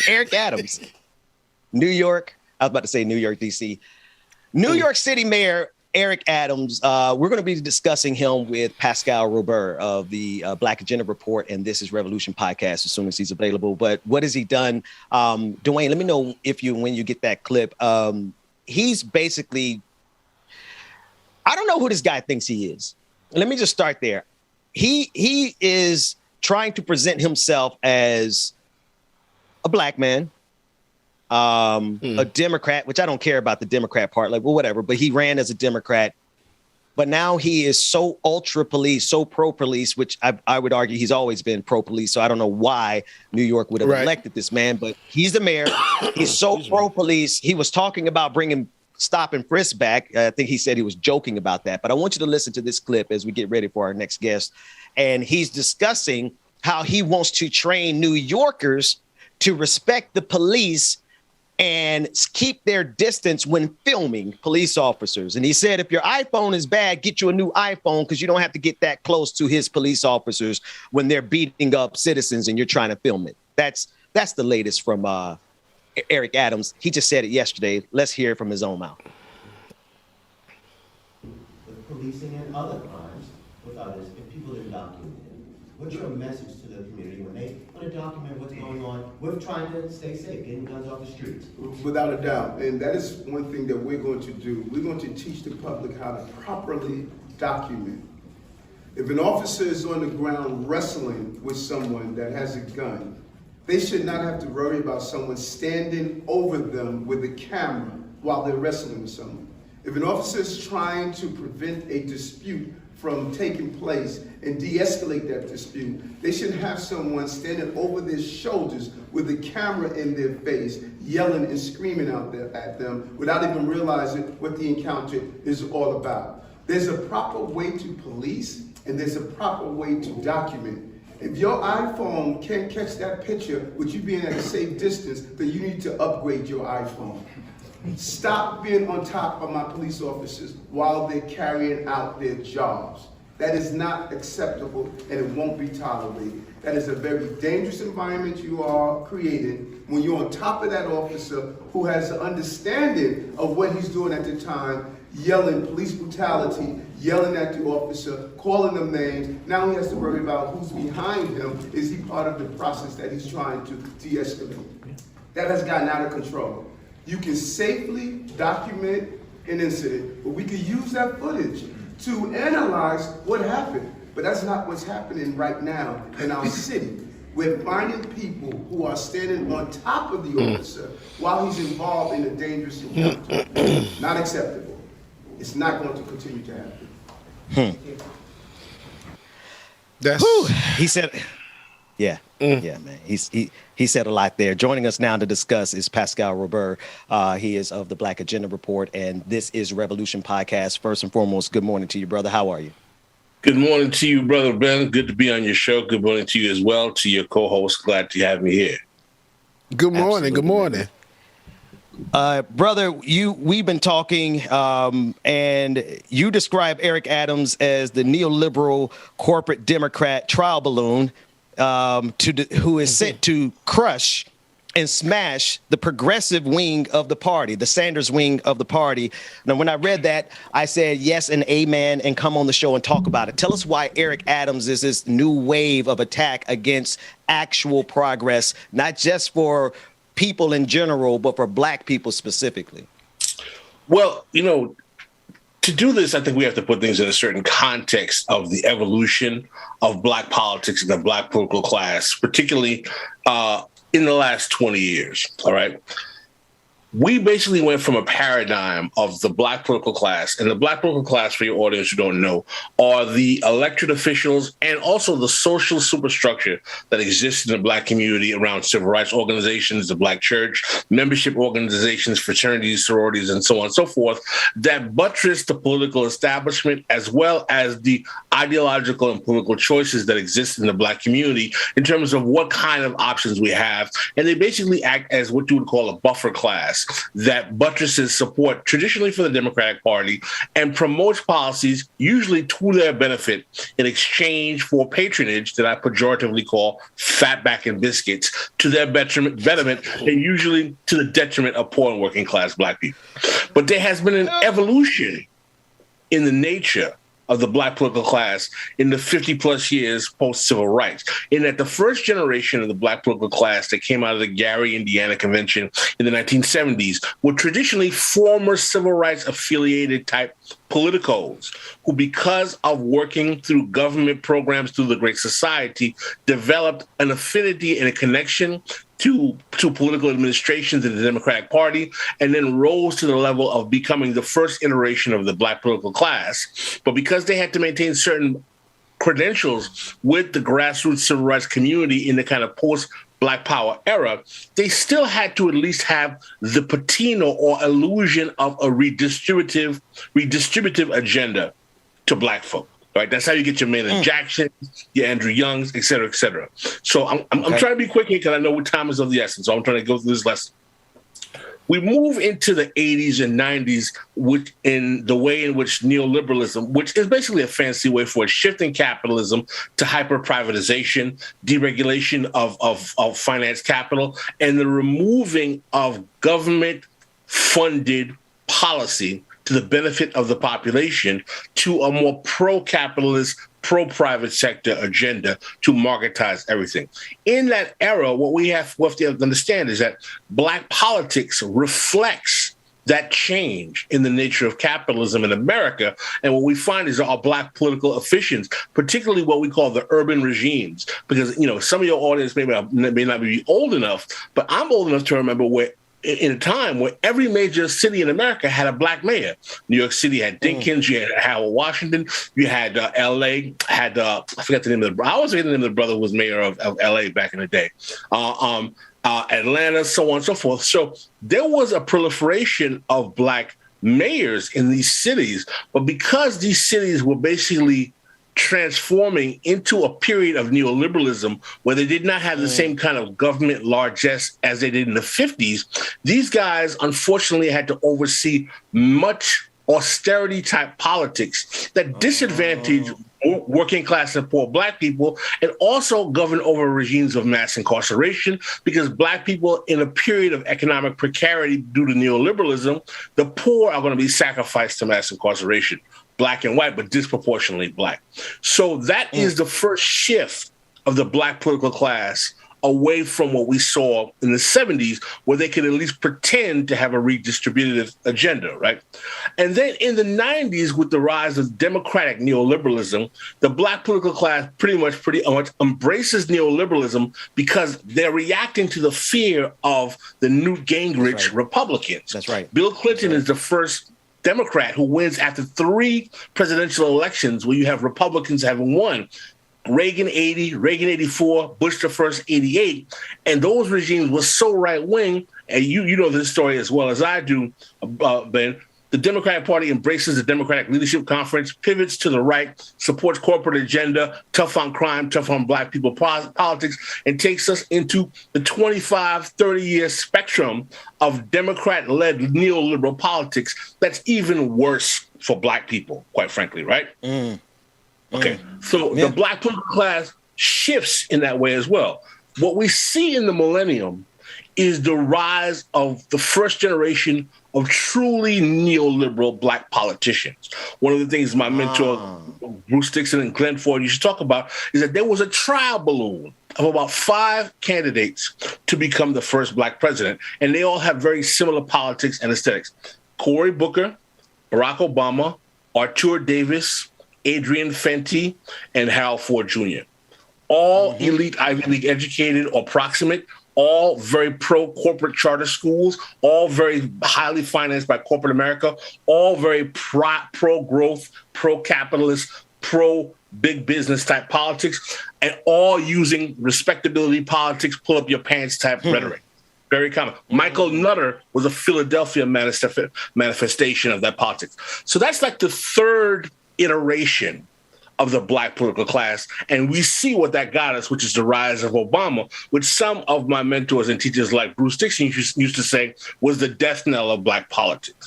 Eric Adams, New York. I was about to say New York, D.C. New York City Mayor Eric Adams. We're going to be discussing him with Pascal Robert of the Black Agenda Report and This Is Revolution podcast as soon as he's available. But what has he done? Dwayne, let me know when you get that clip. He's basically, I don't know who this guy thinks he is. Let me just start there. He is trying to present himself as a black man, a Democrat, which I don't care about the Democrat part, like, well, whatever, but he ran as a Democrat. But now he is so ultra police, so pro police, which I would argue he's always been pro police. So I don't know why New York would have elected this man, but he's the mayor. He's so pro police. He was talking about bringing stop and frisk back. I think he said he was joking about that. But I want you to listen to this clip as we get ready for our next guest. And he's discussing how he wants to train New Yorkers to respect the police and keep their distance when filming police officers. And he said, if your iPhone is bad, get you a new iPhone because you don't have to get that close to his police officers when they're beating up citizens and you're trying to film it. That's the latest from Eric Adams. He just said it yesterday. Let's hear it from his own mouth. With policing and other crimes with others, if people didn't document it, what's your message to the community when they want to document what's going on with trying to stay safe, getting guns off the streets? Without a doubt, and that is one thing that we're going to do. We're going to teach the public how to properly document. If an officer is on the ground wrestling with someone that has a gun, they should not have to worry about someone standing over them with a camera while they're wrestling with someone. If an officer is trying to prevent a dispute from taking place and de-escalate that dispute, they shouldn't have someone standing over their shoulders with a camera in their face, yelling and screaming out there at them without even realizing what the encounter is all about. There's a proper way to police and there's a proper way to document. If your iPhone can't catch that picture with you being at a safe distance, then you need to upgrade your iPhone. Stop being on top of my police officers while they're carrying out their jobs. That is not acceptable and it won't be tolerated. That is a very dangerous environment you are creating when you're on top of that officer who has an understanding of what he's doing at the time, yelling police brutality, yelling at the officer, calling them names. Now he has to worry about who's behind him. Is he part of the process that he's trying to de-escalate? That has gotten out of control. You can safely document an incident, but we can use that footage to analyze what happened. But that's not what's happening right now in our city. We're finding people who are standing on top of the officer while he's involved in a dangerous encounter. Not acceptable. It's not going to continue to happen. He said, yeah, man. He said a lot there. Joining us now to discuss is Pascal Robert. He is of the Black Agenda Report, and This Is Revolution podcast. First and foremost, good morning to you, brother. How are you? Good morning to you, Brother Ben. Good to be on your show. Good morning to you as well, to your co-host. Glad to have me here. Good morning. Absolutely. Good morning. Brother, we've been talking, and you describe Eric Adams as the neoliberal corporate Democrat trial balloon who is sent to crush and smash the progressive wing of the party, the Sanders wing of the party. Now, when I read that, I said yes and amen and come on the show and talk about it. Tell us why Eric Adams is this new wave of attack against actual progress, not just for people in general, but for Black people specifically. Well, to do this, I think we have to put things in a certain context of the evolution of Black politics and the Black political class, particularly in the last 20 years, all right? We basically went from a paradigm of the Black political class, and the Black political class, for your audience who don't know, are the elected officials and also the social superstructure that exists in the Black community around civil rights organizations, the Black church, membership organizations, fraternities, sororities, and so on and so forth, that buttress the political establishment as well as the ideological and political choices that exist in the Black community in terms of what kind of options we have. And they basically act as what you would call a buffer class. class that buttresses support traditionally for the Democratic Party and promotes policies usually to their benefit in exchange for patronage that I pejoratively call fatback and biscuits to their betterment, and usually to the detriment of poor and working class Black people. But there has been an evolution in the nature of the Black political class in the 50 plus years post-civil rights, in that the first generation of the Black political class that came out of the Gary, Indiana Convention in the 1970s were traditionally former civil rights affiliated type politicos who, because of working through government programs through the Great Society, developed an affinity and a connection to political administrations in the Democratic Party, and then rose to the level of becoming the first iteration of the Black political class. But because they had to maintain certain credentials with the grassroots civil rights community in the kind of post-Black Power era, they still had to at least have the patina or illusion of a redistributive agenda to Black folk. Right, that's how you get your Maynard Jacksons, your Andrew Youngs, et cetera, et cetera. So I'm trying to be quick here because I know time is of the essence. So I'm trying to go through this lesson. We move into the 80s and 90s in the way in which neoliberalism, which is basically a fancy way for shifting capitalism to hyper-privatization, deregulation of finance capital, and the removing of government-funded policy to the benefit of the population to a more pro-capitalist, pro-private sector agenda to marketize everything. In that era, what we have to understand is that Black politics reflects that change in the nature of capitalism in America. And what we find is our Black political officials, particularly what we call the urban regimes, because, some of your audience may not be old enough, but I'm old enough to remember where in a time where every major city in America had a Black mayor. New York City had Dinkins, you had Howard Washington, you had L.A., had, I forgot the name of I always forget the name of the brother who was mayor of L.A. back in the day. Atlanta, so on and so forth. So there was a proliferation of Black mayors in these cities, but because these cities were basically transforming into a period of neoliberalism where they did not have the same kind of government largesse as they did in the 50s, these guys unfortunately had to oversee much austerity type politics that disadvantaged working class and poor Black people, and also govern over regimes of mass incarceration, because Black people in a period of economic precarity due to neoliberalism, the poor are going to be sacrificed to mass incarceration. Black and white, but disproportionately Black. So that is the first shift of the Black political class away from what we saw in the 70s, where they could at least pretend to have a redistributive agenda, right? And then in the 90s, with the rise of democratic neoliberalism, the Black political class pretty much embraces neoliberalism because they're reacting to the fear of the Newt Gingrich Republicans. That's right. Bill Clinton is the first Democrat who wins after 3 presidential elections where you have Republicans having won. Reagan 80, Reagan 84, Bush the first 88. And those regimes were so right-wing, and you know this story as well as I do, Ben. The Democratic Party embraces the Democratic Leadership Conference, pivots to the right, supports corporate agenda, tough on crime, tough on Black people politics, and takes us into the 25, 30-year spectrum of Democrat-led neoliberal politics that's even worse for Black people, quite frankly, right? Okay, so the Black political class shifts in that way as well. What we see in the millennium is the rise of the first generation of truly neoliberal Black politicians. One of the things my mentor, Bruce Dixon and Glenn Ford, used to talk about is that there was a trial balloon of about 5 candidates to become the first Black president, and they all have very similar politics and aesthetics. Cory Booker, Barack Obama, Arthur Davis, Adrian Fenty, and Harold Ford Jr. All elite Ivy League educated or proximate, all very pro-corporate charter schools, all very highly financed by corporate America, all very pro-growth, pro-capitalist, pro-big business type politics, and all using respectability politics, pull up your pants type rhetoric. Very common. Michael Nutter was a Philadelphia manifestation of that politics. So that's like the third iteration of the Black political class. And we see what that got us, which is the rise of Obama, which some of my mentors and teachers like Bruce Dixon used to say was the death knell of Black politics.